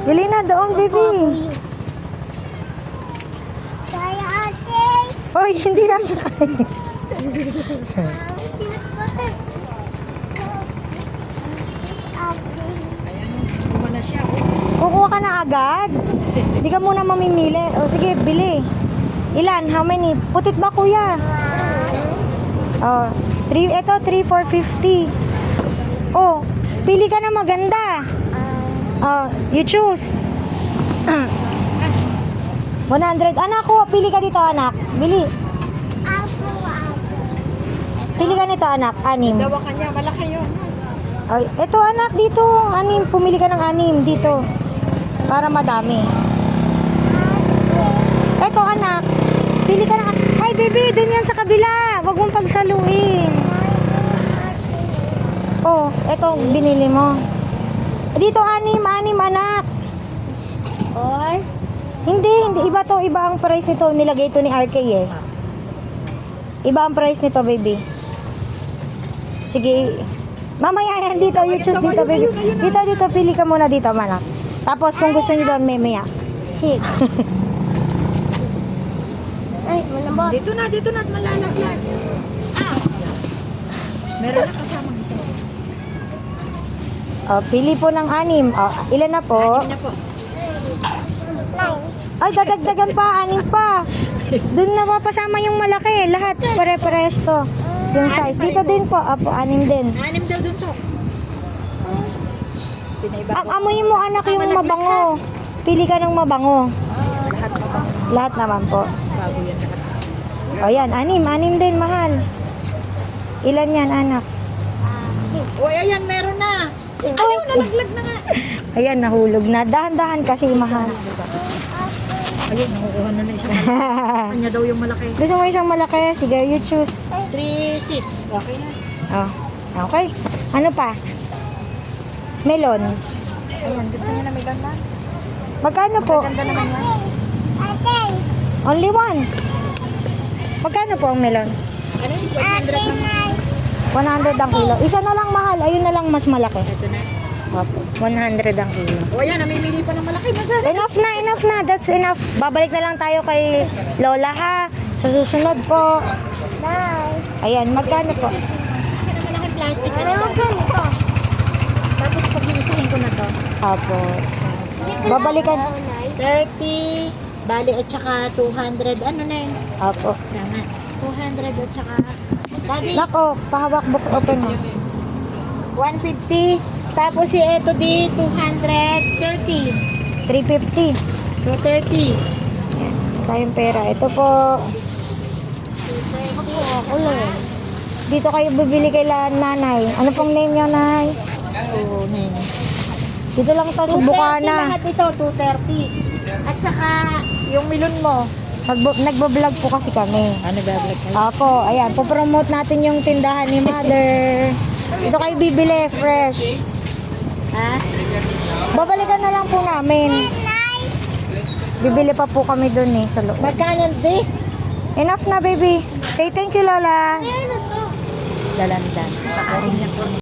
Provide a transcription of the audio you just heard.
Bili na doon, baby. Hoy, hindi nasakay. Kumana siya. Kukuha ka na agad? Hindi ka muna mamimili. O sige, bili. Ilan? How many? Putit ba, kuya? Oh, 3, 450. Oh, pili ka na maganda. Oh, you choose. 100. Anak ko, pili ka dito, anak. Bili. Pili ka nito, anak. 6. Dawa ka niya, malaki yun. Ay, eto anak dito, 6. Pumili ka ng 6 dito. Para madami. Eto anak, pili ka ng... Ay baby, dun yan sa kabila. Wag mong pagsaluin. Oh, eto binili mo. Dito 6 anak. Or? Hindi, iba to, iba ang price nito. Nilagay ito ni RK eh. Iba ang price nito, baby. Sige. Mamaya yan dito, you choose dito, baby. Dito, pili ka muna dito, manak. Tapos kung gusto niyo doon, mamaya. Ay, malambot. Dito na, at malalaglag. Meron na kasamang isa. Oh, pili po ng 6. Oh, ilan na po? Hindi na po. Ay, dadagdagan pa, 6 pa. Doon na papasama yung malaki. Lahat, pare-pares to. Yung size. Dito din po. Apo, 6 din. 6 daw dun to. Pinaiba ko. Amoy mo anak yung mabango. Pili ka ng mabango. Lahat pa ba? Lahat naman po. Bago yan lahat. O yan, 6 din, mahal. Ilan yan, anak? Uy, ayan, meron na. Ayaw, nalaglag na nga. Ayan, nahulog na. Dahan-dahan kasi, mahal. Ayun, nakukuha na isang malaki. Kanya daw yung malaki. Gusto mo isang malaki? Sige, you choose. 3, 6. Okay na. Oh, okay. Ano pa? Melon. Ayan, gusto niya na may ganda. Magkano po? Ganda naman yan. Only 1. Magkano po ang melon? Ano yung 100 naman? 100 ang kilo. Isa na lang mahal. Ayun na lang mas malaki. Ito na. Opo. 100 ang kilo. O yan, namimili pa ng malaki. Masarap. Enough na. That's enough. Babalik na lang tayo kay Lola ha. Sa susunod po. Ayan, magkano po? Malaking plastic. Tapos pag-iisahin ko na to. Opo. Babalikan. 30. Bali at saka 200. Ano na yun? Opo. Tama. 200 at saka... Daddy, Nako, pahawak book open mo. 150. Tapos si eto di 230. 350. 230. Ayan, tayong pera. Ito po. Dito kayo bibili kay nanay. Ano pong name niyo, nay? Oo, na Dito lang to sa Bukana. Lahat ito, 230. At saka yung milon mo. Nagbablog po kasi kami. Ano ba vlog kayo? Apo, ayan, popromote natin yung tindahan ni mother. Dito kayo bibili, fresh. Ha? Babalikan na lang po namin. Bibili pa po kami dun eh, sa loob. Magkano di? Enough na, baby. Say thank you, Lola. Dalandan.